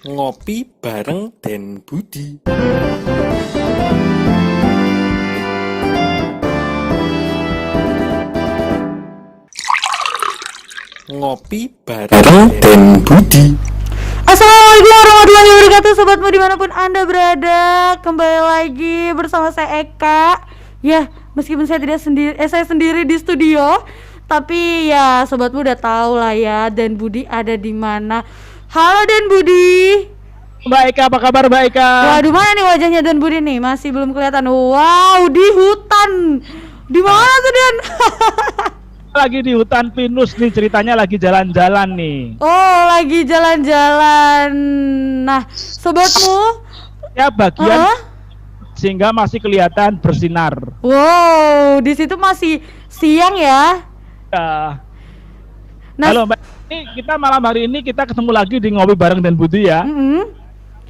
Ngopi bareng Den Budi. Ngopi bareng Den Budi. Assalamualaikum warahmatullahi wabarakatuh, sobatmu dimanapun Anda berada. Kembali lagi bersama saya Eka. Ya, meskipun saya tidak sendiri, saya sendiri di studio, tapi ya sobatmu udah tahu lah ya Den Budi ada di mana. Halo Den Budi. Mbak Eka, apa kabar Mbak Eka? Waduh, mana nih wajahnya Den Budi nih? Masih belum kelihatan. Wow, di hutan. Di mana tuh Den? Lagi di hutan pinus nih, ceritanya lagi jalan-jalan nih. Oh, lagi jalan-jalan. Nah, sobatmu, Ya bagian sehingga masih kelihatan bersinar. wow, di situ masih siang ya. Ya. Nah, Halo Mbak, ini kita malam hari ini kita ketemu lagi di Ngopi Bareng Den Budi ya.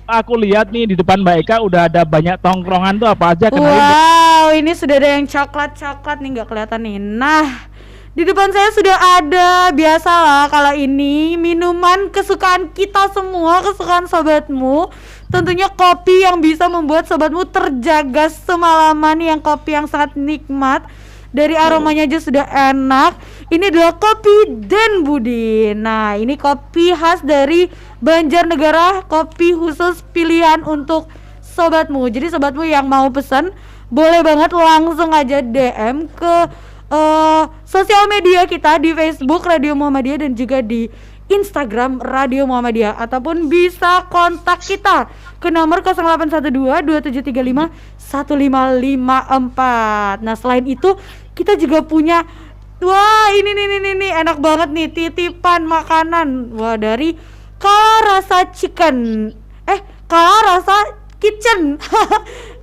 Aku lihat nih di depan Mbak Eka udah ada banyak tongkrongan tuh, apa aja kenalin. wow, ini sudah ada yang coklat-coklat nih, nggak kelihatan nih. Nah, di depan saya sudah ada, biasalah kalau ini minuman kesukaan kita semua, kesukaan sobatmu. Tentunya kopi yang bisa membuat sobatmu terjaga semalaman, yang kopi yang sangat nikmat. Dari aromanya aja sudah enak. Ini adalah kopi Den Budi. Nah, ini kopi khas dari Banjarnegara, kopi khusus pilihan untuk sobatmu. Jadi sobatmu yang mau pesan boleh banget langsung aja DM ke sosial media kita di Facebook Radio Muhammadiyah dan juga di Instagram Radio Muhammadiyah, ataupun bisa kontak kita ke nomor 0812 2735 1554. Nah, selain itu kita juga punya, wah, ini enak banget nih, titipan makanan. Wah, dari Kala Rasa Chicken. Kala Rasa Kitchen.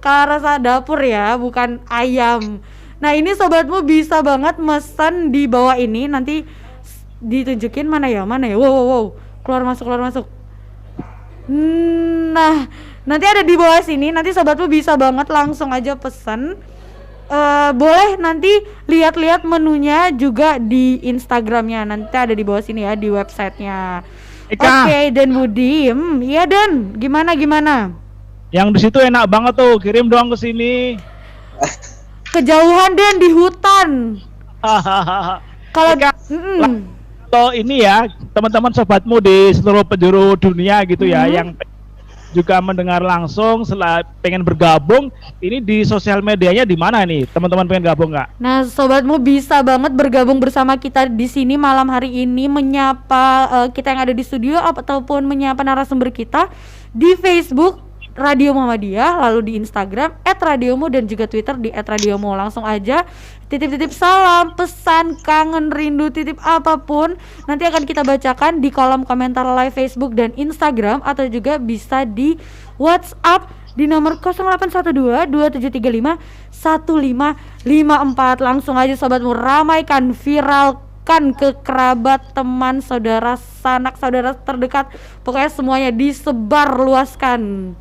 Kala Rasa dapur ya, bukan ayam. Nah, ini sobatmu bisa banget mesen di bawah ini, nanti ditunjukin mana ya. Wow. Keluar masuk. Nah, nanti ada di bawah sini, nanti sobatmu bisa banget langsung aja pesen. Boleh nanti lihat-lihat menunya juga di Instagramnya, nanti ada di bawah sini ya, di websitenya. Oke, Den Budi. Iya Den, gimana? Yang di situ enak banget tuh, kirim dong ke sini. Kejauhan Den, di hutan. Kalau Kalau ini ya, teman-teman sobatmu di seluruh penjuru dunia gitu ya, yang juga mendengar langsung, pengen bergabung, ini di sosial medianya di mana nih? Teman-teman pengen gabung nggak? Nah, sobatmu bisa banget bergabung bersama kita di sini malam hari ini, menyapa kita yang ada di studio ataupun menyapa narasumber kita di Facebook Radio Muhammadiyah, lalu di Instagram @radiomu dan juga Twitter di @radiomu. Langsung aja titip-titip salam, pesan, kangen, rindu, titip apapun nanti akan kita bacakan di kolom komentar live Facebook dan Instagram, atau juga bisa di WhatsApp di nomor 0812 2735 1554. Langsung aja sobatmu, ramaikan, viralkan ke kerabat, teman, saudara, sanak, saudara terdekat, pokoknya semuanya disebar luaskan.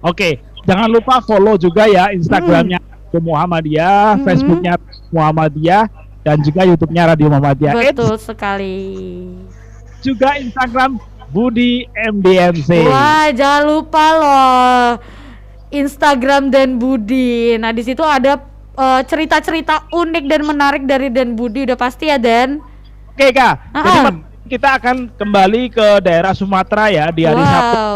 Oke, jangan lupa follow juga ya Instagramnya Radio Muhammadiyah, Facebooknya Muhammadiyah, dan juga YouTube-nya Radio Muhammadiyah. Betul sekali. Juga Instagram Budi MDMC. Wah, jangan lupa loh Instagram Den Budi. Nah, di situ ada cerita-cerita unik dan menarik dari Den Budi, udah pasti ya Den. Oke Kak, jadi kita akan kembali ke daerah Sumatera ya di hari Sabtu.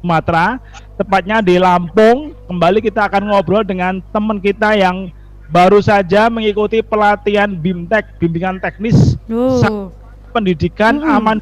Sumatera, tepatnya di Lampung. Kembali kita akan ngobrol dengan teman kita yang baru saja mengikuti pelatihan BIMTEK, bimbingan teknis pendidikan aman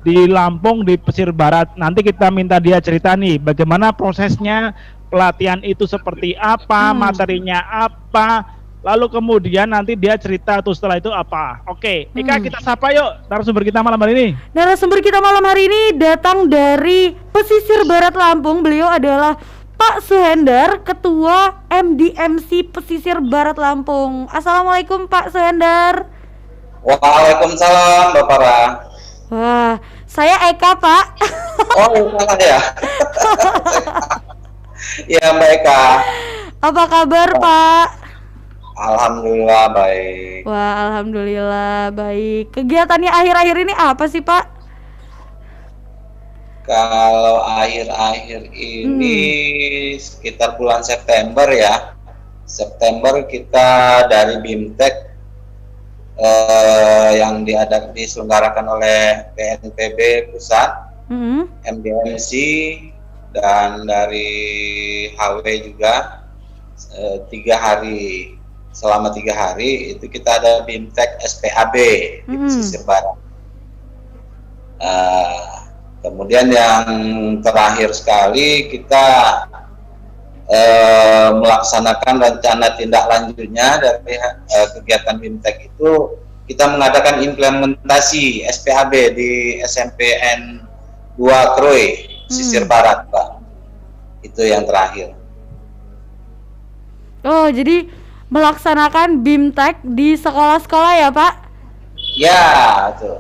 di Lampung, di pesisir barat. Nanti kita minta dia cerita nih bagaimana prosesnya pelatihan itu, seperti apa, materinya apa, lalu kemudian nanti dia cerita tuh setelah itu apa. Oke, Eka, kita sapa yuk narasumber kita malam hari ini. Narasumber kita malam hari ini datang dari pesisir barat Lampung. Beliau adalah Pak Suhendar, Ketua MDMC Pesisir Barat Lampung. Assalamualaikum Pak Suhendar. Waalaikumsalam Bapak Ra. Wah, saya Eka Pak. Oh, salah ya. Iya Mbak Eka. Apa kabar Pak? Alhamdulillah baik. Wah, alhamdulillah baik. Kegiatannya akhir-akhir ini apa sih Pak? Kalau akhir-akhir ini sekitar bulan September ya. September kita dari BIMTEK yang diselenggarakan oleh BNPB Pusat, MDMC, dan dari HW juga 3 hari. Selama 3 hari itu kita ada BIMTEK SPAB di pesisir barat. Kemudian yang terakhir sekali kita melaksanakan rencana tindak lanjutnya dari kegiatan BIMTEK itu, kita mengadakan implementasi SPAB di SMPN 2 Kroy, pesisir barat, Pak. Itu yang terakhir. Oh, jadi melaksanakan BIMTEK di sekolah-sekolah ya, Pak? Ya, betul.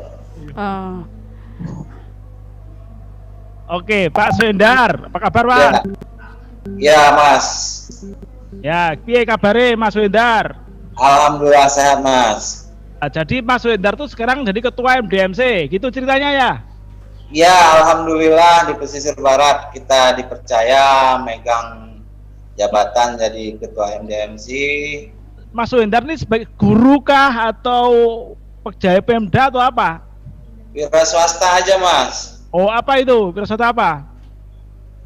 Oke, Pak Swendar, apa kabar, Pak? Ya, Mas. Ya, piye kabare Mas Swendar? Alhamdulillah sehat, Mas. Nah, jadi Mas Swendar tuh sekarang jadi ketua MDMC, gitu ceritanya ya? Ya, alhamdulillah di pesisir barat kita dipercaya megang jabatan jadi ketua MDMC. Mas Swendar ini sebagai guru kah atau pegawai Pemda atau apa? Wira swasta aja, Mas. Oh, apa itu? Wiraswasta apa?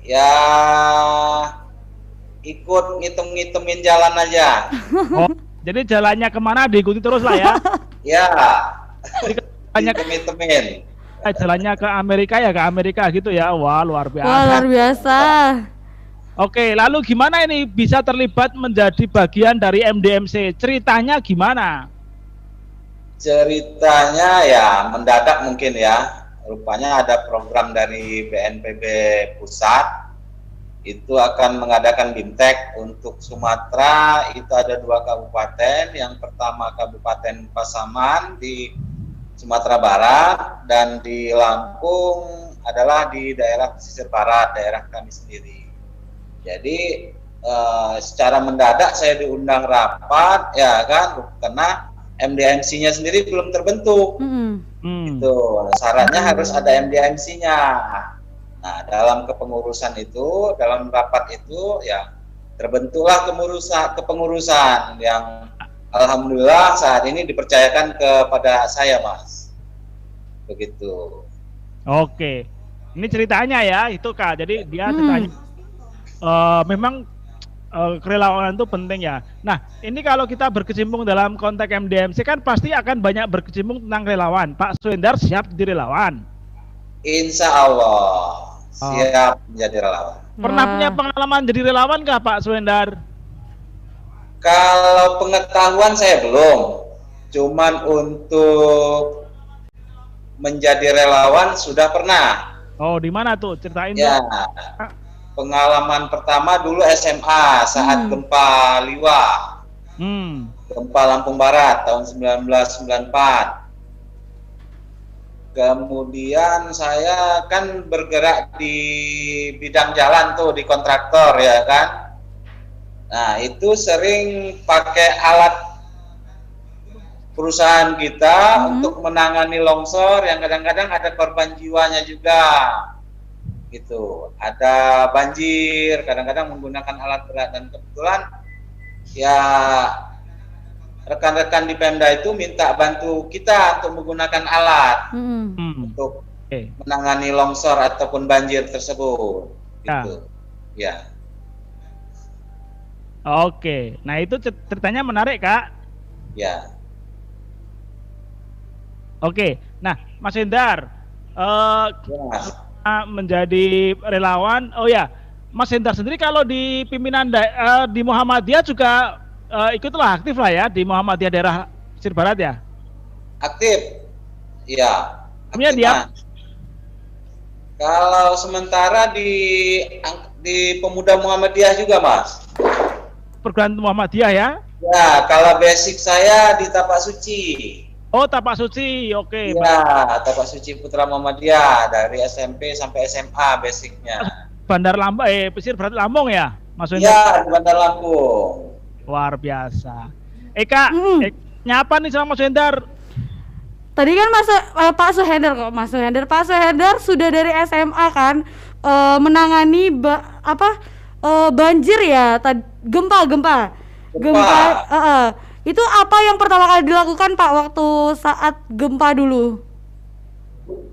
Ya, ikut ngitung-ngitungin jalan aja. Oh, jadi jalannya kemana diikuti terus lah ya? Ya, Jalannya, ngitung-ngitungin. jalannya ke Amerika ya, ke Amerika gitu ya. Wah, luar biasa. Wah, luar biasa. Oke, lalu gimana ini bisa terlibat menjadi bagian dari MDMC? Ceritanya gimana? Ceritanya ya mendadak mungkin ya. Rupanya ada program dari BNPB Pusat, itu akan mengadakan BIMTEK untuk Sumatera. Itu ada 2 kabupaten. Yang pertama Kabupaten Pasaman di Sumatera Barat, dan di Lampung adalah di daerah pesisir barat, daerah kami sendiri. Jadi secara mendadak saya diundang rapat, ya kan, karena MDMC-nya sendiri belum terbentuk. Itu syaratnya harus ada MDMC-nya. Nah, dalam kepengurusan itu, dalam rapat itu ya terbentuklah kepengurusan yang alhamdulillah saat ini dipercayakan kepada saya, Mas. Begitu. Oke, ini ceritanya ya, itu Kak. Jadi dia ceritanya memang kerelawanan itu penting ya. Nah, ini kalau kita berkecimpung dalam konteks MDMC kan pasti akan banyak berkecimpung tentang relawan. Pak Swendar siap jadi relawan? Insya Allah siap menjadi relawan. Pernah punya pengalaman jadi relawan nggak Pak Swendar? Kalau pengetahuan saya belum. Cuman untuk menjadi relawan sudah pernah. Oh, di mana tuh? Ceritain ya. Tuh. Pengalaman pertama dulu SMA saat gempa Liwa, gempa Lampung Barat tahun 1994. Kemudian saya kan bergerak di bidang jalan tuh, di kontraktor ya kan. Nah itu sering pakai alat perusahaan kita untuk menangani longsor yang kadang-kadang ada korban jiwanya juga. Gitu, ada banjir, kadang-kadang menggunakan alat berat, dan kebetulan ya rekan-rekan di Pemda itu minta bantu kita untuk menggunakan alat untuk menangani longsor ataupun banjir tersebut. Gitu. Ya. Oke, nah itu ceritanya menarik Kak. Ya. Oke, nah Mas Hendar, menjadi relawan. Oh ya, Mas Hendar sendiri kalau di pimpinan di Muhammadiyah juga ikutlah aktif lah ya, di Muhammadiyah daerah pesisir barat ya? Aktif, iya. Aktif, dia. Kalau sementara di Pemuda Muhammadiyah juga, Mas. Perguruan Muhammadiyah ya? Ya, kalau basic saya di Tapak Suci. Oh, Tapak Suci, oke. Ya, Tapak Suci Putra Muhammadiyah dari SMP sampai SMA basicnya. Bandar Lampung, pesisir barat Lampung ya, Mas Wendar? Ya, di Bandar Lampung. Luar biasa. Kak, nyapa nih sama Mas Wendar. tadi kan Pak Suhendar sudah dari SMA kan menangani banjir ya, gempa. Itu apa yang pertama kali dilakukan Pak waktu saat gempa dulu?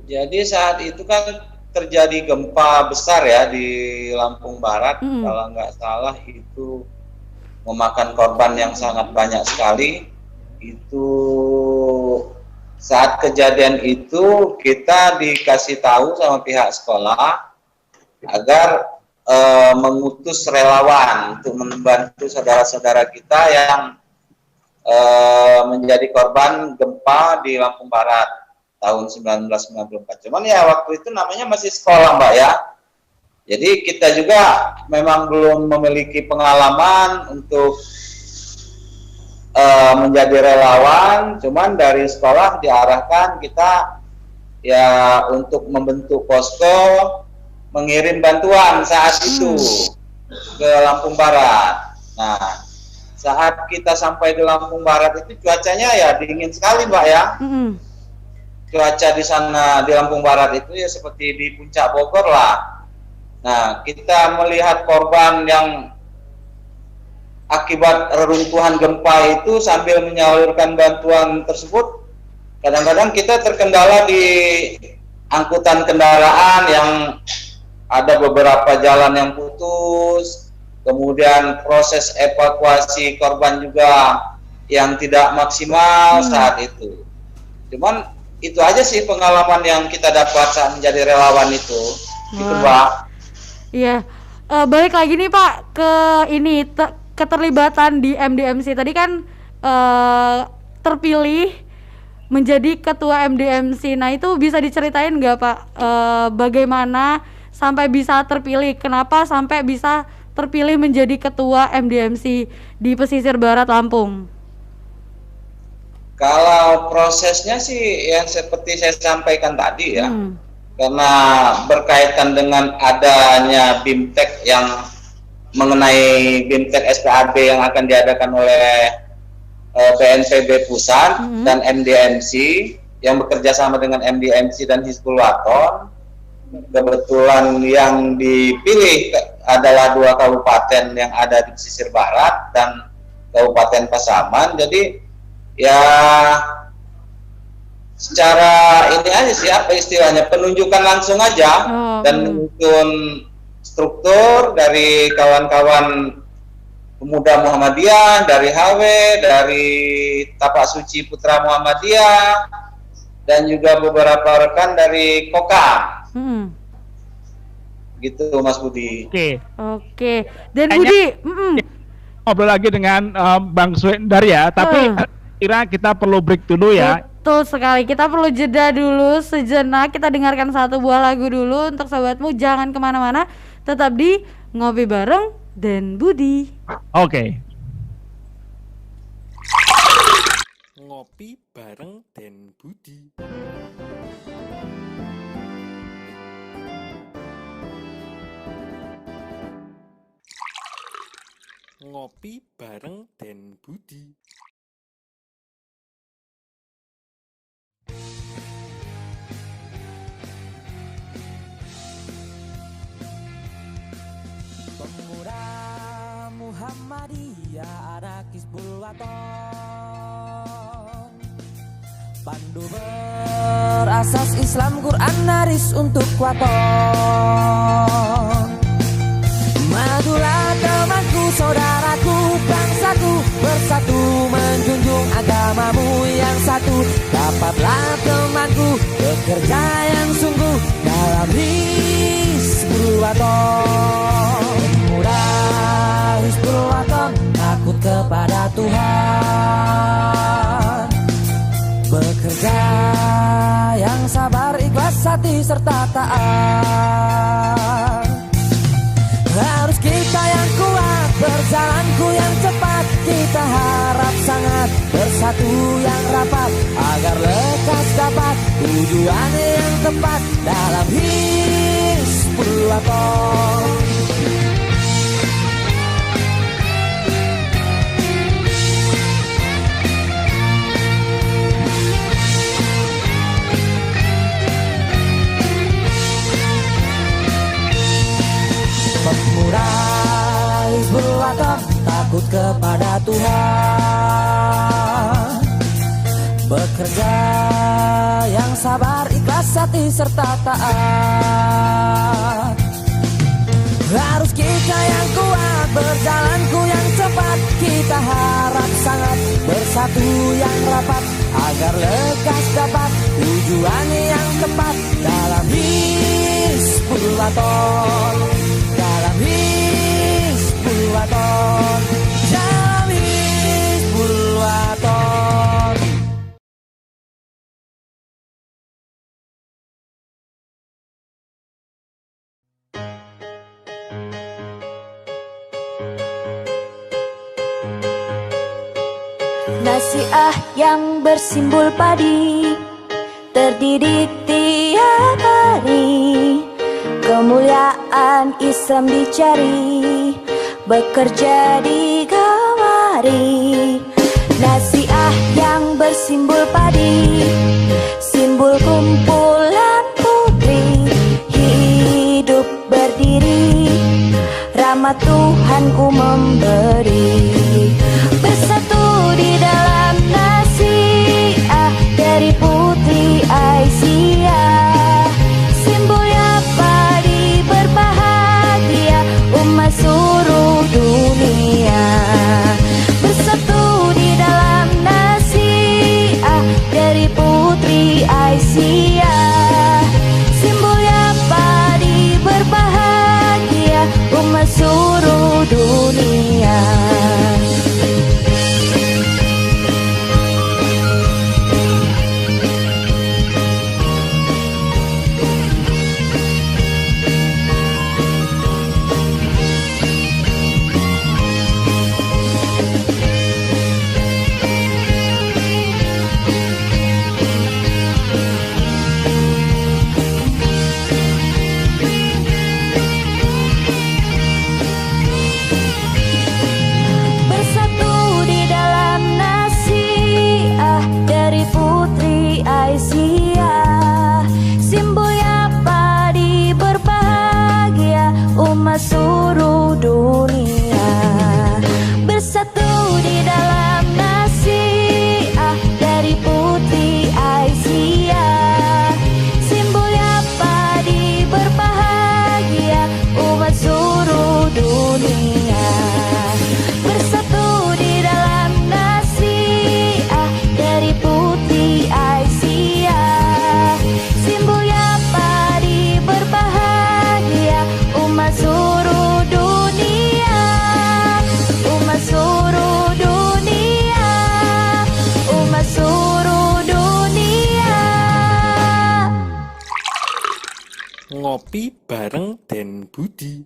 Jadi saat itu kan terjadi gempa besar ya di Lampung Barat, kalau nggak salah itu memakan korban yang sangat banyak sekali. Itu saat kejadian itu kita dikasih tahu sama pihak sekolah agar mengutus relawan untuk membantu saudara-saudara kita yang menjadi korban gempa di Lampung Barat tahun 1994. Cuman ya waktu itu namanya masih sekolah Mbak ya. Jadi kita juga memang belum memiliki pengalaman untuk menjadi relawan. Cuman dari sekolah diarahkan kita ya untuk membentuk posko, mengirim bantuan saat itu ke Lampung Barat. Nah, saat kita sampai di Lampung Barat itu cuacanya ya dingin sekali Mbak ya. Cuaca di sana di Lampung Barat itu ya seperti di puncak Bogor lah. Nah, kita melihat korban yang akibat reruntuhan gempa itu sambil menyalurkan bantuan tersebut, kadang-kadang kita terkendala di angkutan kendaraan yang ada beberapa jalan yang putus, kemudian proses evakuasi korban juga yang tidak maksimal saat itu. Cuman itu aja sih pengalaman yang kita dapat saat menjadi relawan itu. Gitu, Pak. Iya. Balik lagi nih Pak ke ini keterlibatan di MDMC. Tadi kan terpilih menjadi ketua MDMC. Nah, itu bisa diceritain nggak Pak bagaimana sampai bisa terpilih? Kenapa sampai bisa terpilih menjadi ketua MDMC di pesisir barat Lampung? Kalau prosesnya sih yang seperti saya sampaikan tadi ya, karena berkaitan dengan adanya BIMTEK yang mengenai BIMTEK SPAB yang akan diadakan oleh BNPB Pusat dan MDMC yang bekerja sama dengan MDMC dan Hizbul Waton. Kebetulan yang dipilih adalah 2 kabupaten yang ada di pesisir barat dan Kabupaten Pasaman. Jadi ya secara ini aja sih, apa istilahnya, penunjukan langsung aja dan menyusun struktur dari kawan-kawan pemuda Muhammadiyah, dari HW, dari Tapak Suci Putra Muhammadiyah, dan juga beberapa rekan dari Koka. Gitu Mas Budi. Oke. Dan Budi, ngobrol lagi dengan Bang Suhendar ya, tapi kira kita perlu break dulu ya. Betul sekali, kita perlu jeda dulu sejenak. Kita dengarkan satu buah lagu dulu untuk sobatmu. Jangan kemana-mana, tetap di Ngopi Bareng Dan Budi. Oke. Ngopi bareng Dan Budi. Ngopi bareng Dan Budi. Pemuda Muhammadiyah anak Hizbul Waton, pandu berasas Islam, Quran, hadis untuk waton. Majulah temanku, saudaraku, bangsaku, bersatu menjunjung agamamu yang satu. Dapatlah temanku, bekerja yang sungguh dalam Hizbul Waton. Muda Hizbul Waton, takut kepada Tuhan, bekerja yang sabar, ikhlas hati serta taat. Harus kita yang kuat, berjalanku yang cepat. Kita harap sangat bersatu yang rapat, agar lekas dapat tujuan yang tepat dalam Hizbul Waton. Tuhan. Bekerja yang sabar, ikhlas hati serta taat. Harus kita yang kuat, berjalanku yang cepat. Kita harap sangat bersatu yang rapat, agar lekas dapat tujuan yang tepat. Dalam Hizbul-Wathon, dalam Hizbul-Wathon, dalam Hizbul-Wathon. Nasiah yang bersimbol padi, terdidik tiap hari. Kemuliaan Islam dicari, bekerja digawari. Nasiah yang bersimbol padi, simbol kumpulan putri. Hidup berdiri, rahmat Tuhan ku memberi. Bersatu di dalam nasiah dari Putri Aisyah. Simbolnya padi berbahagia, umat seluruh dunia. Bersatu di dalam nasiah dari Putri Aisyah. Simbolnya padi berbahagia, umat seluruh dunia. Seluruh dunia bersatu di dalam nasiah dari Putri Aisyah. Simbolnya padi berbahagia, umat seluruh dunia. Bersatu di dalam nasiah dari Putri Aisyah. Simbolnya padi berbahagia, umat seluruh dunia, umat seluruh dunia, umat seluruh dunia. Ngopi bareng Den Budi.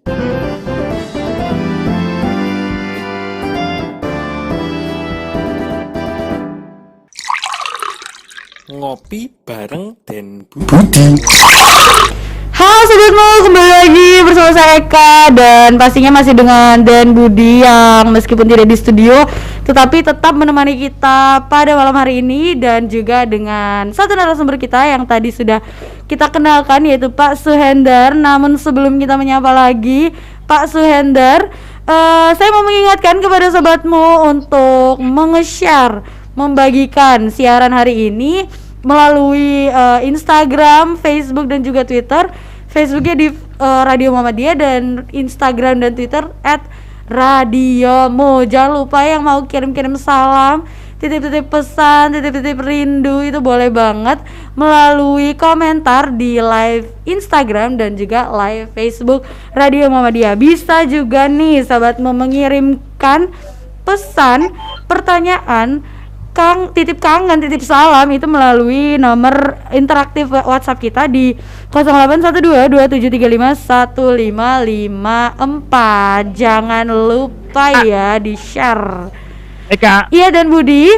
Ngopi bareng Den Budi. Halo sobatmu, kembali lagi bersama saya Eka. Dan pastinya masih dengan Dan Budi yang meskipun tidak di studio tetapi tetap menemani kita pada malam hari ini. Dan juga dengan satu narasumber kita yang tadi sudah kita kenalkan, yaitu Pak Suhendar. Namun sebelum kita menyapa lagi Pak Suhendar, saya mau mengingatkan kepada sobatmu untuk menge-share, membagikan siaran hari ini melalui Instagram, Facebook dan juga Twitter. Facebooknya di Radio Muhammadiyah dan Instagram dan Twitter @radiomu. Jangan lupa yang mau kirim-kirim salam, titip-titip pesan, titip-titip rindu, itu boleh banget melalui komentar di live Instagram dan juga live Facebook Radio Muhammadiyah. Bisa juga nih sahabatmu mengirimkan pesan, pertanyaan, titip kangen, titip salam itu melalui nomor interaktif WhatsApp kita di 0812-2735-1554. Jangan lupa ya di-share. Eka, Iya Dan Budi.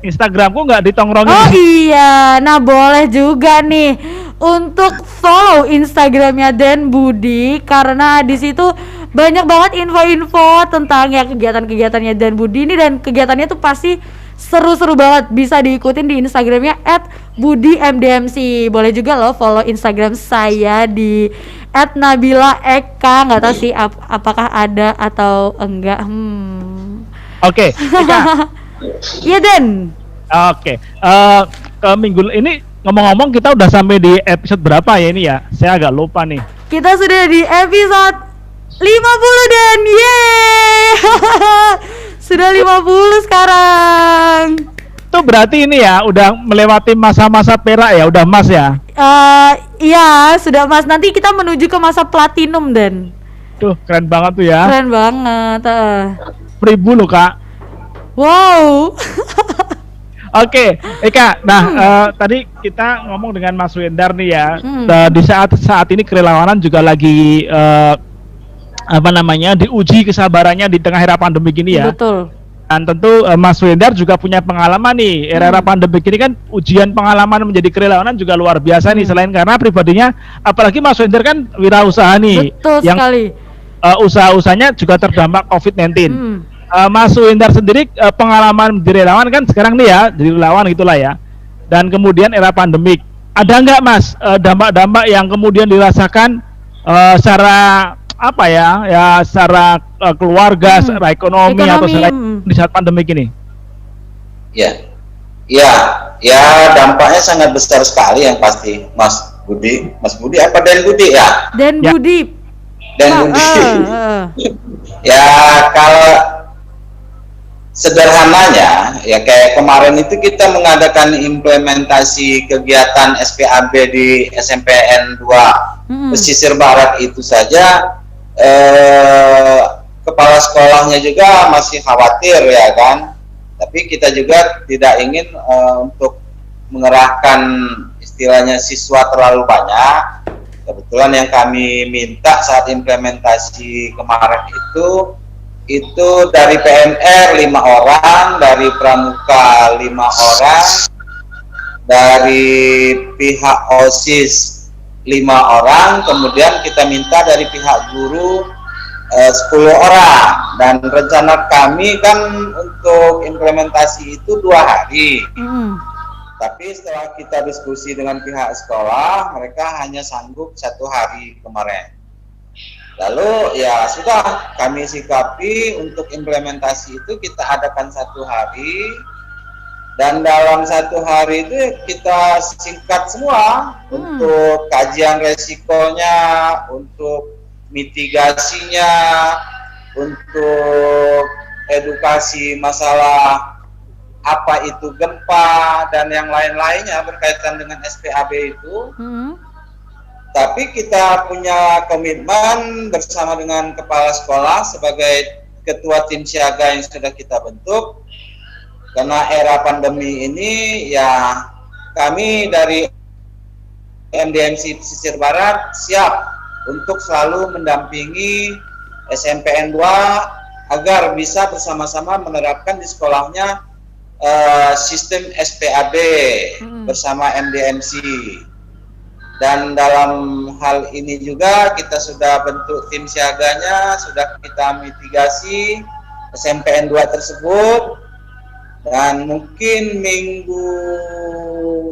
Instagramku nggak ditongrongin. Oh iya, nah boleh juga nih untuk follow Instagramnya Dan Budi, karena di situ banyak banget info-info tentang ya kegiatan-kegiatannya Dan Budi ini, dan kegiatannya tuh pasti seru-seru banget. Bisa diikutin di Instagramnya @budimdmc. Boleh juga loh follow Instagram saya di @nabilaeka. Nggak tahu sih apakah ada atau enggak. Oke, Ika. Iya Den. Oke, ke minggu ini ngomong-ngomong kita udah sampai di episode berapa ya ini ya? Saya agak lupa nih. Kita sudah di episode 50 Den. Yeay. Sudah 50 sekarang. Itu berarti ini ya udah melewati masa-masa perak ya, udah emas ya? Iya, sudah Mas. Nanti kita menuju ke masa platinum Den. Tuh, keren banget tuh ya. Keren banget. 1000 loh, Kak. Wow. Oke, Eka. Nah, tadi kita ngomong dengan Mas Wendar nih ya. Di saat ini kerelawanan juga lagi diuji kesabarannya di tengah era pandemi gini ya. Betul. Dan tentu Mas Wendar juga punya pengalaman nih. Era pandemi ini kan ujian pengalaman menjadi kerelawanan juga luar biasa nih. Selain karena pribadinya, apalagi Mas Wendar kan wirausaha nih. Betul yang sekali. Usaha-usahanya juga terdampak COVID-19. Mas Wendar sendiri pengalaman menjadi relawan kan sekarang nih ya, jadi relawan gitulah ya. Dan kemudian era pandemik. Ada nggak Mas dampak-dampak yang kemudian dirasakan secara apa ya secara keluarga, secara ekonomi atau secara di saat pandemi ini? Ya, dampaknya sangat besar sekali yang pasti, Mas Budi apa Den Budi ya? Den Ya. Budi. Den Budi. Ya, kalau sederhananya ya kayak kemarin itu kita mengadakan implementasi kegiatan SPAB di SMPN 2 Pesisir Barat itu saja. Kepala sekolahnya juga masih khawatir ya kan, tapi kita juga tidak ingin untuk mengerahkan istilahnya siswa terlalu banyak. Kebetulan yang kami minta saat implementasi kemarin itu dari PMR 5 orang, dari Pramuka 5 orang, dari pihak OSIS 5 orang, kemudian kita minta dari pihak guru 10 orang. Dan rencana kami kan untuk implementasi itu 2 hari. Tapi setelah kita diskusi dengan pihak sekolah, mereka hanya sanggup 1 hari kemarin. Lalu ya sudah, kami sikapi untuk implementasi itu kita adakan 1 hari. Dan dalam 1 hari itu kita singkat semua untuk kajian resikonya, untuk mitigasinya, untuk edukasi masalah apa itu gempa dan yang lain-lainnya berkaitan dengan SPAB itu. Tapi kita punya komitmen bersama dengan kepala sekolah sebagai ketua tim siaga yang sudah kita bentuk. Karena era pandemi ini ya kami dari MDMC Pesisir Barat siap untuk selalu mendampingi SMPN 2 agar bisa bersama-sama menerapkan di sekolahnya sistem SPAB bersama MDMC. Dan dalam hal ini juga kita sudah bentuk tim siaganya, sudah kita mitigasi SMPN 2 tersebut. Dan mungkin minggu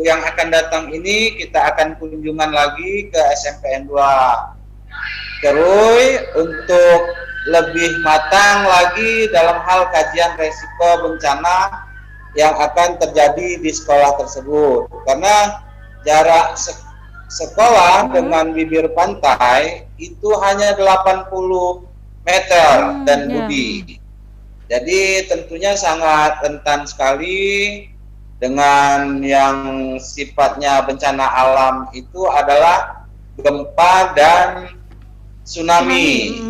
yang akan datang ini kita akan kunjungan lagi ke SMPN 2 Kerui untuk lebih matang lagi dalam hal kajian resiko bencana yang akan terjadi di sekolah tersebut. Karena jarak sekolah dengan bibir pantai itu hanya 80 meter dan Budi. Jadi tentunya sangat rentan sekali dengan yang sifatnya bencana alam itu adalah gempa dan tsunami.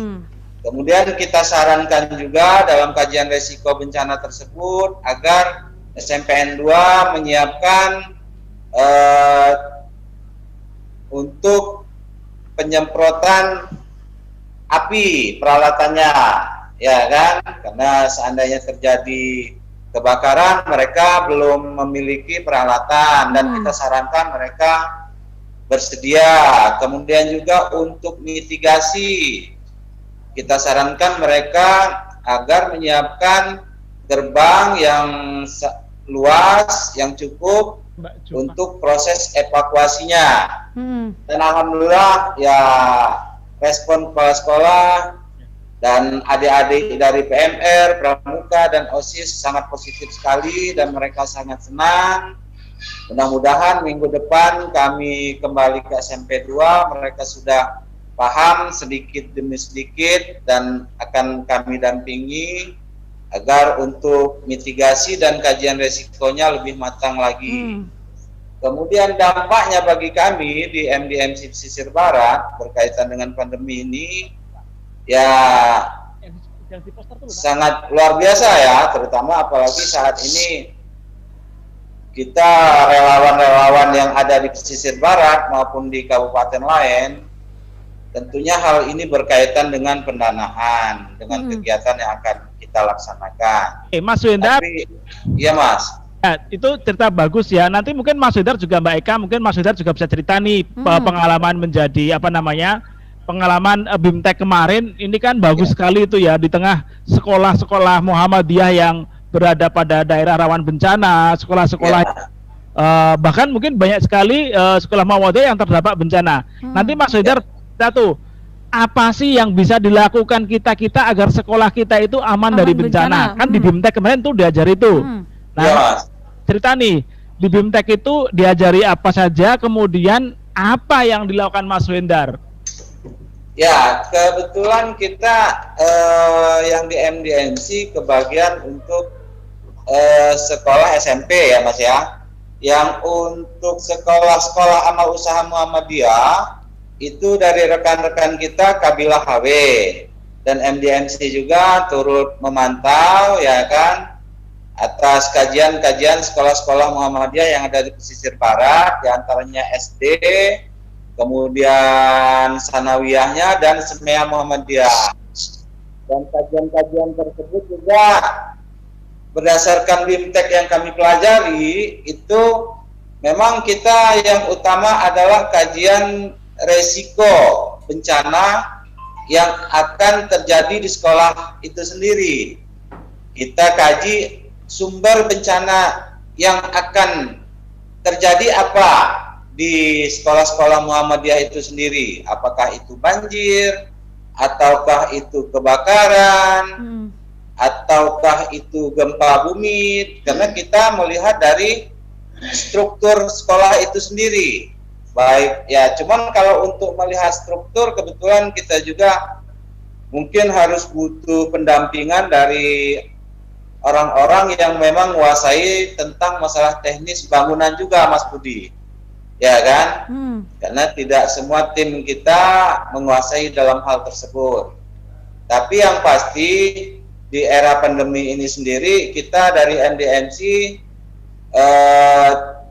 Kemudian kita sarankan juga dalam kajian resiko bencana tersebut agar SMPN 2 menyiapkan untuk penyemprotan api peralatannya, ya kan? Karena seandainya terjadi kebakaran mereka belum memiliki peralatan dan kita sarankan mereka bersedia. Kemudian juga untuk mitigasi kita sarankan mereka agar menyiapkan gerbang yang luas yang cukup untuk proses evakuasinya. Dan alhamdulillah ya respon kepala sekolah Dan adik-adik dari PMR, Pramuka, dan OSIS sangat positif sekali dan mereka sangat senang. Mudah-mudahan minggu depan kami kembali ke SMP 2, mereka sudah paham sedikit demi sedikit dan akan kami dampingi agar untuk mitigasi dan kajian resikonya lebih matang lagi. Kemudian dampaknya bagi kami di MDMC Pesisir Barat berkaitan dengan pandemi ini ya sangat luar biasa ya, terutama apalagi saat ini kita relawan-relawan yang ada di pesisir barat maupun di kabupaten lain, tentunya hal ini berkaitan dengan pendanaan, dengan kegiatan yang akan kita laksanakan. Mas Wendar, iya Mas. Ya, itu cerita bagus ya. Nanti mungkin Mas Wendar juga Mbak Eka, mungkin Mas Wendar juga bisa cerita nih pengalaman menjadi pengalaman BIMTEK kemarin. Ini kan bagus sekali itu ya, di tengah sekolah-sekolah Muhammadiyah yang berada pada daerah rawan bencana, sekolah-sekolah bahkan mungkin banyak sekali sekolah Muhammadiyah yang terdampak bencana. Nanti Mas Wendar kita tuh apa sih yang bisa dilakukan kita agar sekolah kita itu aman dari bencana? Kan di BIMTEK kemarin tuh diajari itu. Nah, cerita nih, di BIMTEK itu diajari apa saja, kemudian apa yang dilakukan Mas Wendar? Ya, kebetulan kita yang di MDMC kebagian untuk sekolah SMP ya Mas ya. Yang untuk sekolah-sekolah amal usaha Muhammadiyah itu dari rekan-rekan kita Kabilah HW dan MDMC juga turut memantau ya kan atas kajian-kajian sekolah-sekolah Muhammadiyah yang ada di pesisir barat, diantaranya SD, kemudian sanawiyahnya dan semea Muhammadiyah. Dan kajian-kajian tersebut juga berdasarkan BIMTEK yang kami pelajari itu memang kita yang utama adalah kajian resiko bencana yang akan terjadi di sekolah itu sendiri. Kita kaji sumber bencana yang akan terjadi apa di sekolah-sekolah Muhammadiyah itu sendiri, apakah itu banjir, ataukah itu kebakaran, ataukah itu gempa bumi, karena kita melihat dari struktur sekolah itu sendiri. Baik, ya cuman kalau untuk melihat struktur kebetulan kita juga mungkin harus butuh pendampingan dari orang-orang yang memang menguasai tentang masalah teknis bangunan juga Mas Budi. Ya kan? Karena tidak semua tim kita menguasai dalam hal tersebut. Tapi yang pasti di era pandemi ini sendiri kita dari MDMC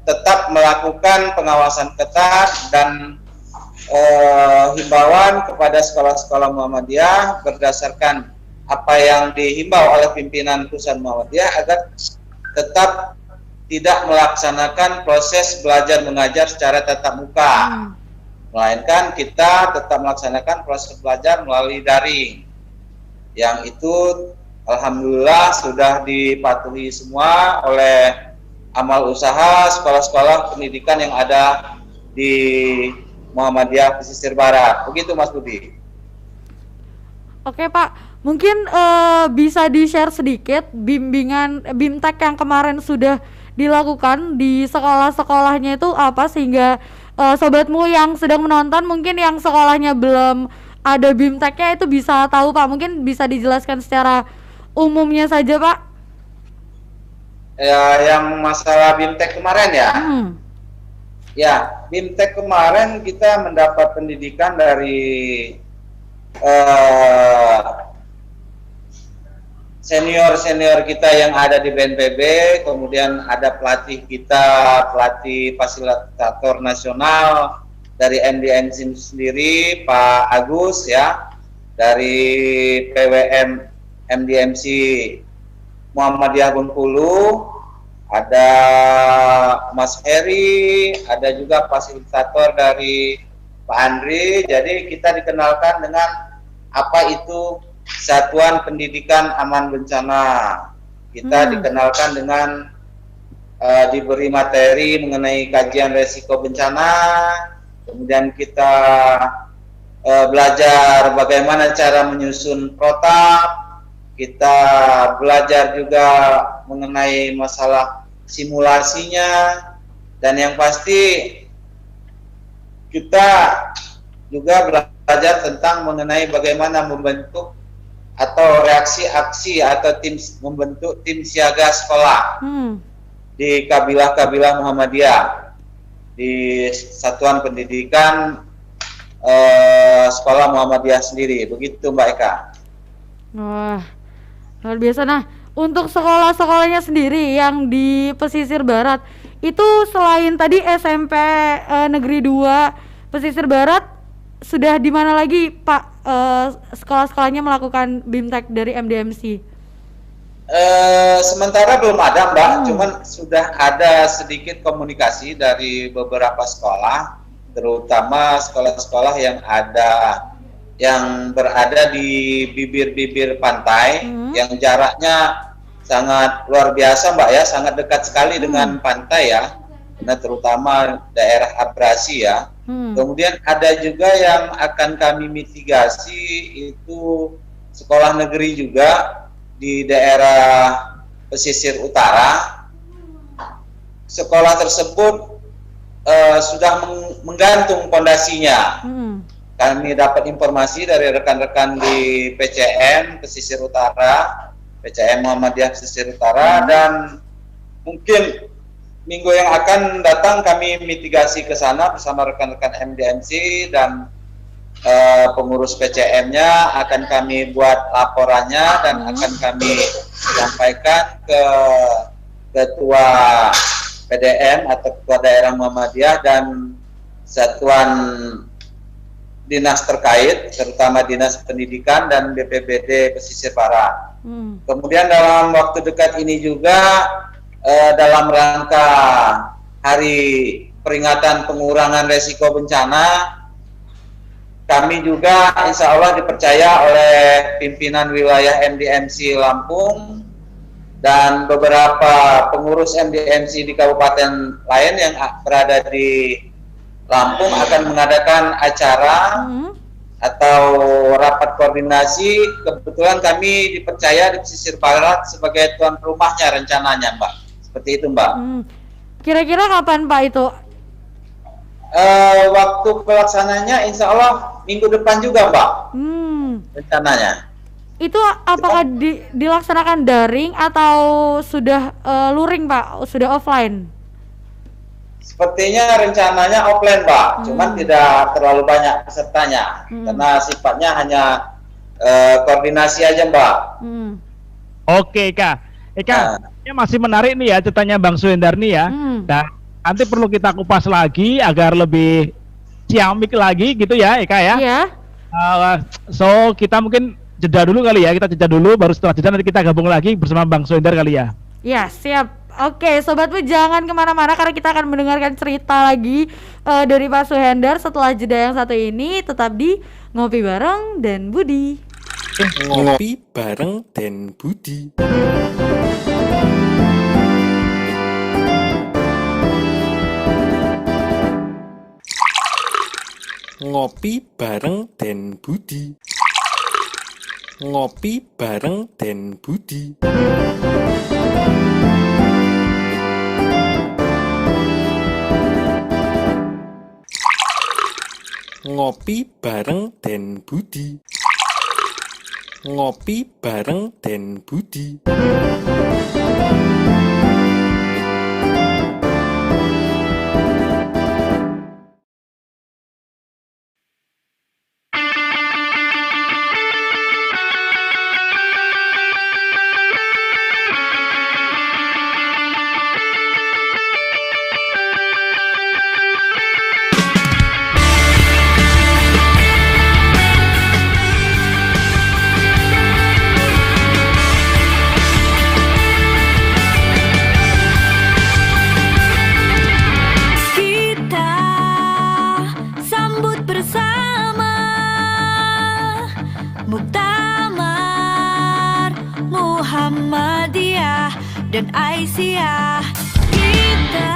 tetap melakukan pengawasan ketat dan himbauan kepada sekolah-sekolah Muhammadiyah berdasarkan apa yang dihimbau oleh pimpinan pusat Muhammadiyah agar tetap tidak melaksanakan proses belajar mengajar secara tatap muka, melainkan kita tetap melaksanakan proses belajar melalui daring. Yang itu alhamdulillah sudah dipatuhi semua oleh amal usaha sekolah-sekolah pendidikan yang ada di Muhammadiyah Pesisir Barat. Begitu Mas Budi. Oke Pak, mungkin bisa di-share sedikit bimbingan BIMTEK yang kemarin sudah dilakukan di sekolah-sekolahnya itu apa, sehingga sobatmu yang sedang menonton mungkin yang sekolahnya belum ada BIMTEK-nya itu bisa tahu Pak. Mungkin bisa dijelaskan secara umumnya saja Pak. Ya, yang masalah BIMTEK kemarin ya. Ya, BIMTEK kemarin kita mendapat pendidikan dari senior-senior kita yang ada di BNPB, kemudian ada pelatih kita, pelatih fasilitator nasional dari MDMC sendiri, Pak Agus ya, dari PWM MDMC Muhammadiyah Bengkulu, ada Mas Heri, ada juga fasilitator dari Pak Andri. Jadi kita dikenalkan dengan apa itu Satuan Pendidikan Aman Bencana. Kita dikenalkan dengan diberi materi mengenai kajian resiko bencana, kemudian kita belajar bagaimana cara menyusun protap, kita belajar juga mengenai masalah simulasinya, dan yang pasti kita juga belajar tentang mengenai bagaimana membentuk atau reaksi aksi atau membentuk tim siaga sekolah di kabilah-kabilah Muhammadiyah, di Satuan Pendidikan Sekolah Muhammadiyah sendiri. Begitu Mbak Eka. Wah, luar biasa. Nah, untuk sekolah-sekolahnya sendiri yang di pesisir barat, itu selain tadi SMP Negeri 2 Pesisir Barat, sudah di mana lagi Pak sekolah-sekolahnya melakukan BIMTEK dari MDMC? Sementara belum ada Mbak, cuman sudah ada sedikit komunikasi dari beberapa sekolah, terutama sekolah-sekolah yang berada di bibir-bibir pantai, yang jaraknya sangat luar biasa Mbak ya, sangat dekat sekali dengan pantai ya, nah terutama daerah abrasi ya. Kemudian ada juga yang akan kami mitigasi, itu sekolah negeri juga di daerah pesisir utara. Sekolah tersebut sudah menggantung pondasinya. Kami dapat informasi dari rekan-rekan di PCM Pesisir Utara, PCM Muhammadiyah Pesisir Utara, dan mungkin minggu yang akan datang kami mitigasi ke sana bersama rekan-rekan MDMC dan pengurus PCM-nya, akan kami buat laporannya dan akan kami sampaikan ke Ketua PDM atau Ketua Daerah Muhammadiyah dan satuan dinas terkait, terutama Dinas Pendidikan dan BPBD Pesisir Barat. Kemudian dalam waktu dekat ini juga dalam rangka Hari Peringatan Pengurangan Resiko Bencana, kami juga insya Allah dipercaya oleh pimpinan wilayah MDMC Lampung dan beberapa pengurus MDMC di kabupaten lain yang berada di Lampung akan mengadakan acara atau rapat koordinasi. Kebetulan kami dipercaya di Pesisir Barat sebagai tuan rumahnya rencananya Mbak. Seperti itu Mbak. Kira-kira kapan Pak itu? Waktu pelaksananya insya Allah minggu depan juga Mbak. Rencananya. Itu apakah dilaksanakan daring atau sudah luring Pak? Sudah offline? Sepertinya rencananya offline Mbak, cuman tidak terlalu banyak pesertanya, karena sifatnya hanya koordinasi aja Mbak. Oke Eka, ini masih menarik nih ya ceritanya Bang Suhendar nih ya. Dan nanti perlu kita kupas lagi agar lebih ciamik lagi gitu ya Eka ya. Iya. So kita mungkin jeda dulu kali ya, kita jeda dulu, baru setelah jeda nanti kita gabung lagi bersama Bang Suhendar kali ya. Ya siap. Oke, sobatmu jangan kemana-mana karena kita akan mendengarkan cerita lagi dari Pak Suhendar setelah jeda yang satu ini. Tetap di Ngopi Bareng dan Budi. Ngopi bareng dan Budi. Ngopi bareng dan Budi. Ngopi bareng dan Budi. Ngopi bareng dan Budi. Ngopi bareng dan Budi. Muhammadiyah dan Aisyah, kita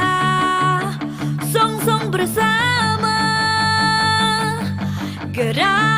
song-song bersama gerak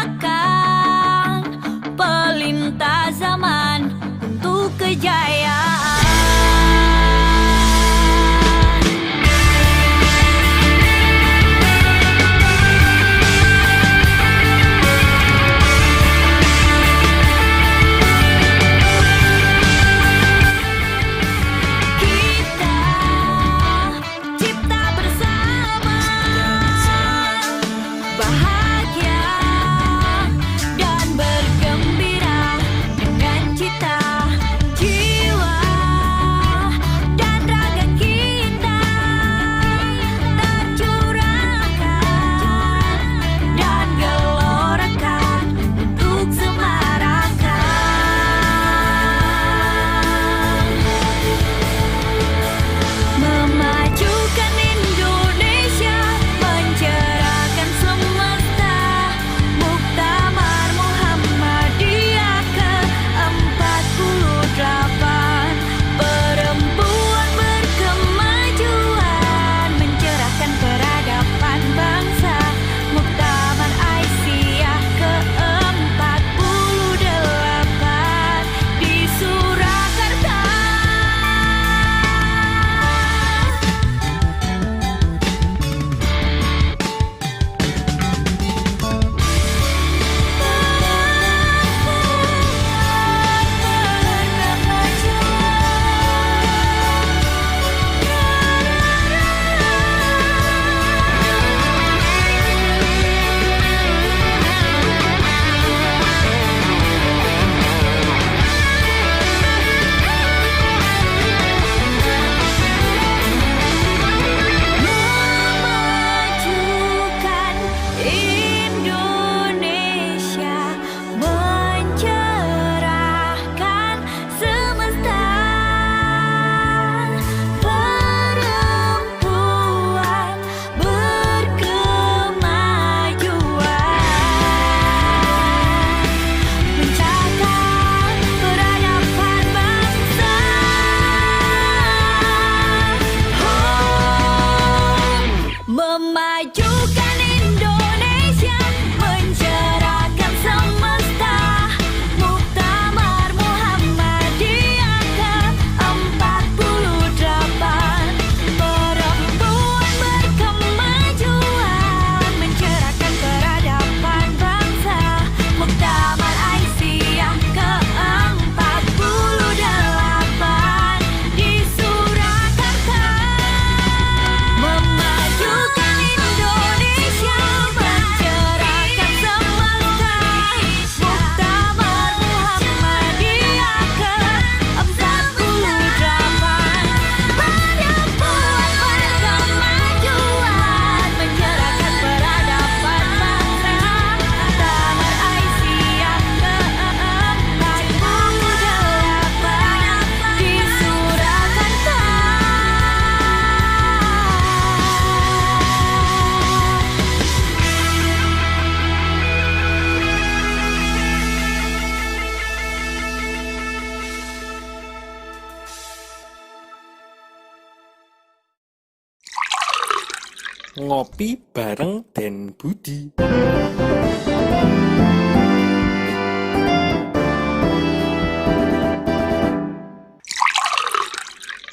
Ngopi bareng Den Budi.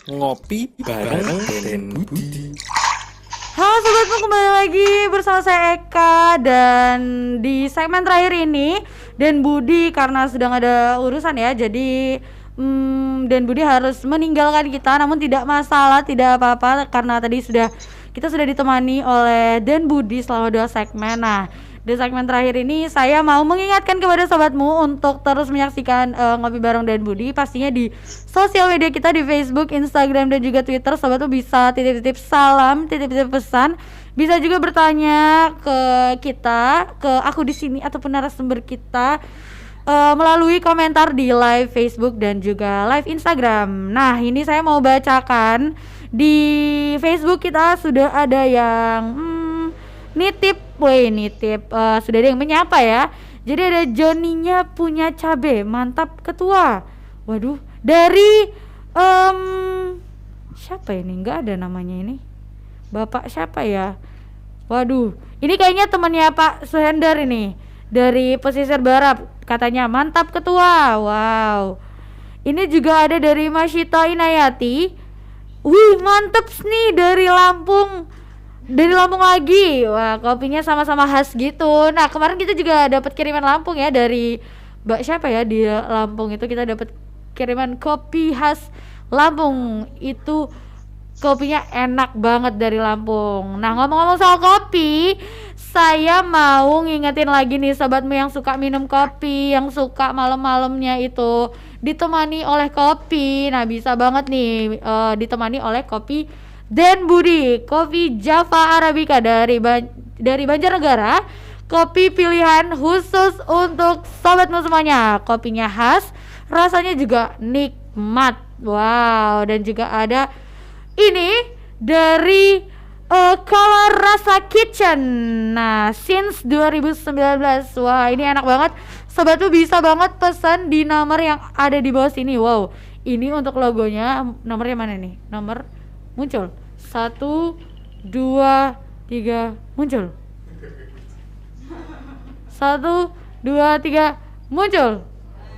Ngopi bareng Den Budi. Halo sobatmu, kembali lagi bersama saya Eka. Dan di segmen terakhir ini Den Budi karena sedang ada urusan ya, jadi Den Budi harus meninggalkan kita. Namun tidak masalah, tidak apa-apa, karena tadi kita sudah ditemani oleh Den Budi selama 2 segmen. Nah, di segmen terakhir ini saya mau mengingatkan kepada sobatmu untuk terus menyaksikan Ngopi Bareng Den Budi, pastinya di sosial media kita di Facebook, Instagram, dan juga Twitter. Sobatmu bisa titip-titip salam, titip-titip pesan, bisa juga bertanya ke kita, ke aku di sini ataupun narasumber kita melalui komentar di live Facebook dan juga live Instagram. Nah, ini saya mau bacakan di Facebook kita sudah ada yang nitip, sudah ada yang menyapa ya. Jadi ada Joninya punya cabe, mantap ketua. Waduh, dari siapa ini? Nggak ada namanya ini. Bapak siapa ya? Waduh, ini kayaknya temannya Pak Suhendar ini, dari pesisir barat. Katanya mantap ketua. Wow. Ini juga ada dari Masyita Inayati. Wih, mantep nih, dari Lampung. Dari Lampung lagi. Wah, kopinya sama-sama khas gitu. Nah, kemarin kita juga dapat kiriman Lampung ya, dari Mbak siapa ya di Lampung itu. Kita dapat kiriman kopi khas Lampung. Itu kopinya enak banget dari Lampung. Nah, ngomong-ngomong soal kopi, saya mau ngingetin lagi nih sobatmu yang suka minum kopi, yang suka malam-malamnya itu ditemani oleh kopi. Nah, bisa banget nih ditemani oleh kopi Den Budi, kopi Java Arabica dari Banjarnegara. Kopi pilihan khusus untuk sobatmu semuanya. Kopinya khas, rasanya juga nikmat. Wow, dan juga ada ini dari Color Rasa Kitchen. Nah, since 2019. Wah, ini enak banget. Sobat tuh bisa banget pesan di nomor yang ada di bawah sini. Wow, ini untuk logonya. Nomornya mana nih? Nomor muncul 1, 2, 3 muncul. 1, 2, 3 muncul.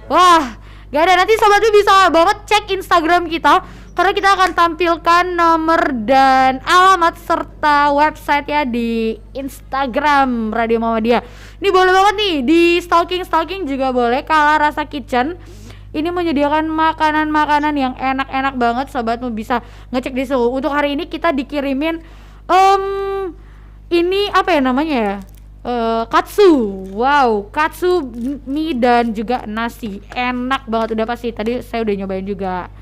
Wah, gak ada. Nanti sobat tuh bisa banget cek Instagram kita, karena kita akan tampilkan nomor dan alamat serta website ya di Instagram Radio Muhammadiyah. Ini boleh banget nih, di stalking juga boleh. Color Rasa Kitchen ini menyediakan makanan-makanan yang enak-enak banget. Sobatmu bisa ngecek di situ. Untuk hari ini kita dikirimin ini apa ya namanya ya? Katsu. Wow, katsu mie dan juga nasi. Enak banget udah pasti. Tadi saya udah nyobain juga.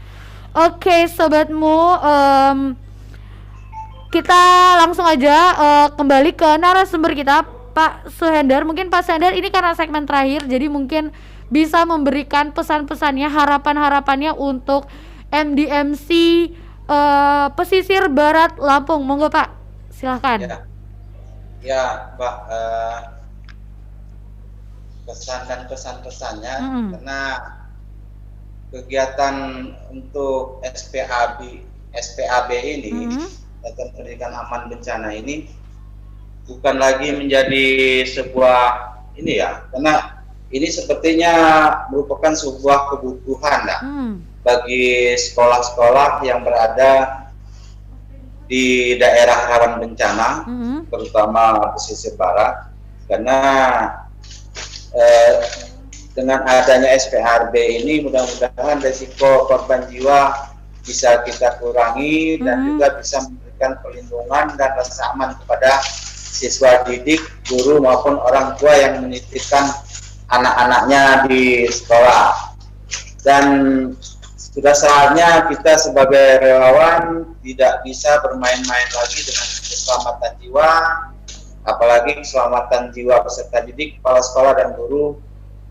Oke, sobatmu, kita langsung aja kembali ke narasumber kita, Pak Suhendar. Mungkin Pak Suhendar ini karena segmen terakhir, jadi mungkin bisa memberikan pesan-pesannya, harapan-harapannya untuk MDMC pesisir barat Lampung. Monggo Pak, silahkan. Ya Mbak, pesan dan pesan-pesannya, karena kegiatan untuk SPAB ini, Satuan Pendidikan Aman Bencana ini bukan lagi menjadi sebuah ini ya, karena ini sepertinya merupakan sebuah kebutuhan bagi sekolah-sekolah yang berada di daerah rawan bencana, terutama pesisir barat, karena dengan adanya SPRB ini mudah-mudahan risiko korban jiwa bisa kita kurangi dan juga bisa memberikan perlindungan dan rasa aman kepada siswa didik, guru maupun orang tua yang menitipkan anak-anaknya di sekolah. Dan sudah saatnya kita sebagai relawan tidak bisa bermain-main lagi dengan keselamatan jiwa, apalagi keselamatan jiwa peserta didik, kepala sekolah dan guru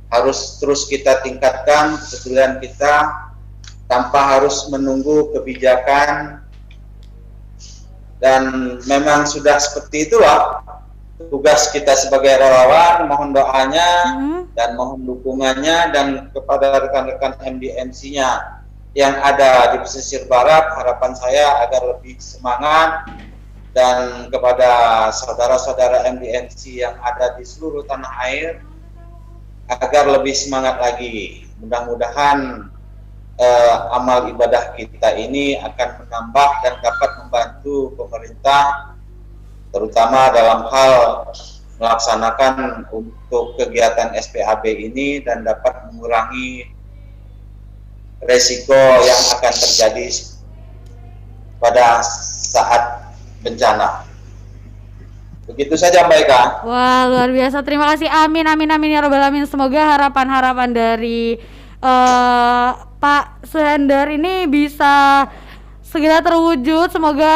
harus terus kita tingkatkan kepedulian kita tanpa harus menunggu kebijakan. Dan memang sudah seperti itulah tugas kita sebagai relawan. Mohon doanya dan mohon dukungannya, dan kepada rekan-rekan MDMC-nya yang ada di pesisir barat, harapan saya agar lebih semangat dan kepada saudara-saudara MDMC yang ada di seluruh tanah air agar lebih semangat lagi. Mudah-mudahan amal ibadah kita ini akan menambah dan dapat membantu pemerintah, terutama dalam hal melaksanakan untuk kegiatan SPAB ini dan dapat mengurangi resiko yang akan terjadi pada saat bencana. Begitu saja Mbak Eka. Wah, luar biasa. Terima kasih. Amin, amin, amin ya robbal alamin. Semoga harapan-harapan dari Pak Suhendar ini bisa segera terwujud. Semoga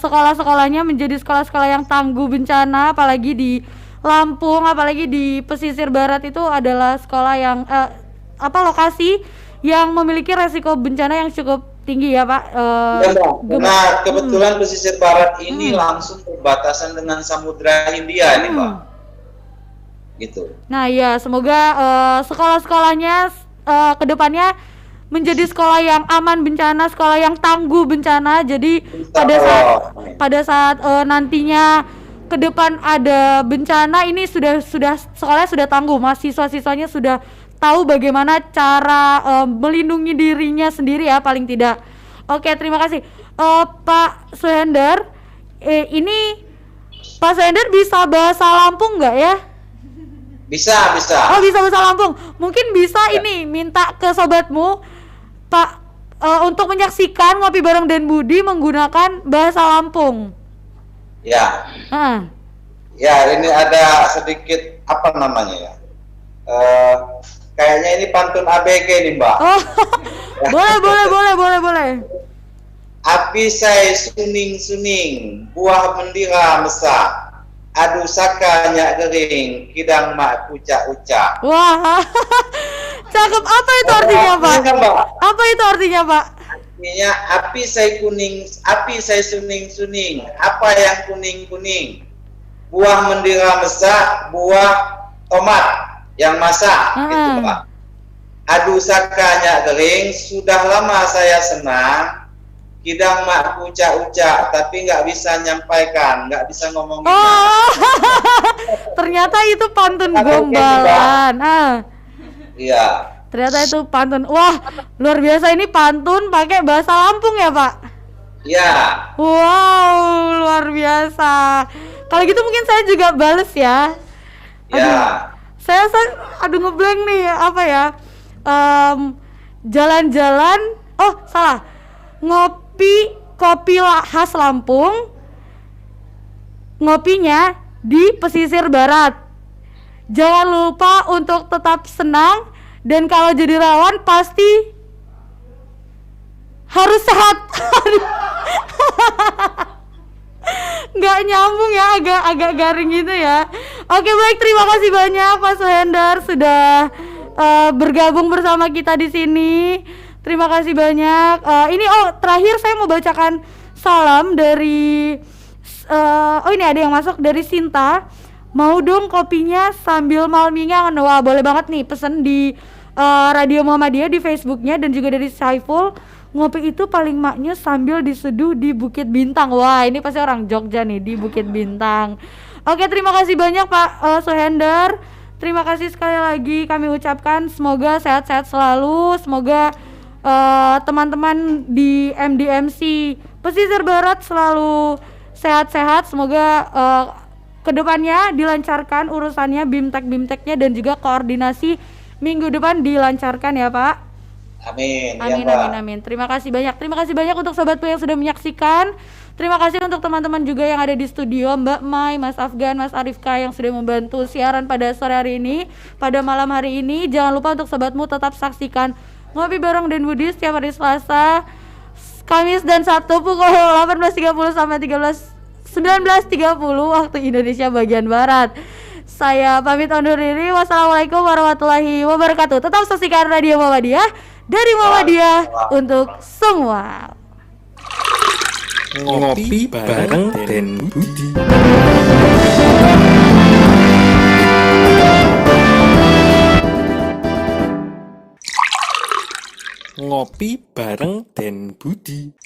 sekolah-sekolahnya menjadi sekolah-sekolah yang tangguh bencana, apalagi di Lampung, apalagi di pesisir barat itu adalah sekolah yang lokasi yang memiliki resiko bencana yang cukup tinggi ya Pak. Nah, kebetulan pesisir barat ini langsung berbatasan dengan Samudra Hindia nih Pak. Gitu. Nah ya, semoga sekolah-sekolahnya kedepannya menjadi sekolah yang aman bencana, sekolah yang tangguh bencana. Jadi pada saat nantinya ke depan ada bencana ini sudah sekolahnya sudah tangguh, mahasiswa-siswanya sudah tahu bagaimana cara melindungi dirinya sendiri ya paling tidak. Oke, terima kasih Pak Suhendar. Ini Pak Suhendar bisa bahasa Lampung nggak ya? Bisa. Oh, bisa bahasa Lampung. Mungkin bisa ini minta ke sobatmu Pak untuk menyaksikan Ngopi Bareng Den Budi menggunakan bahasa Lampung. Ya. Ya, ini ada sedikit apa namanya ya? Kayaknya ini pantun ABG nih Mbak. Oh, boleh. Api saya suning, buah mendira mesah. Adu saka nyak gering, kidang mak ucak-ucak. Wah, cakep. Apa itu artinya Pak? Apa itu artinya Pak? Artinya api saya suning, apa yang kuning-kuning? Buah mendira mesah, buah tomat yang masak, gitu Pak. Adu sakanya gering, sudah lama saya senang. Kidang mak ucak-ucak, tapi nggak bisa nyampaikan, nggak bisa ngomong. Oh, ternyata itu pantun gombalan. Iya. Ternyata itu pantun. Wah, luar biasa, ini pantun pakai bahasa Lampung ya Pak? Iya. Wow, luar biasa. Kalau gitu mungkin saya juga bales ya. Iya. Saya ngeblank nih, apa ya? Jalan-jalan. Oh, salah. Kopi khas Lampung. Ngopinya di pesisir barat. Jangan lupa untuk tetap senang, dan kalau jadi relawan pasti harus sehat. Nggak nyambung ya, agak garing gitu ya. Oke, baik, terima kasih banyak Pak Suhendar sudah bergabung bersama kita di sini. Terima kasih banyak. Ini terakhir saya mau bacakan salam dari ini ada yang masuk dari Sinta. Mau dong kopinya sambil malmingan. Wah, boleh banget nih, pesen di Radio Muhammadiyah di Facebooknya, dan juga dari Saiful. Ngopi itu paling maknya sambil diseduh di Bukit Bintang. Wah, ini pasti orang Jogja nih, di Bukit Bintang. Oke, terima kasih banyak Pak Suhendar. Terima kasih sekali lagi kami ucapkan, semoga sehat-sehat selalu. Semoga teman-teman di MDMC Pesisir Barat selalu sehat-sehat. Semoga kedepannya dilancarkan urusannya, bimtek-bimteknya, dan juga koordinasi minggu depan dilancarkan ya Pak. Amin. Amin. Terima kasih banyak untuk sobatku yang sudah menyaksikan. Terima kasih untuk teman-teman juga yang ada di studio, Mbak Mai, Mas Afgan, Mas Arifka yang sudah membantu siaran pada sore hari ini, pada malam hari ini. Jangan lupa untuk sobatmu tetap saksikan Ngopi Bareng Den Budi setiap hari Selasa, Kamis dan Sabtu pukul 18.30 sampai 19.30 waktu Indonesia bagian Barat. Saya pamit undur diri. Wassalamualaikum warahmatullahi wabarakatuh. Tetap saksikan Radio Muhammadiyah, dari Muhammadiyah untuk semua. Ngopi Bareng Den Budi. Ngopi Bareng Den Budi.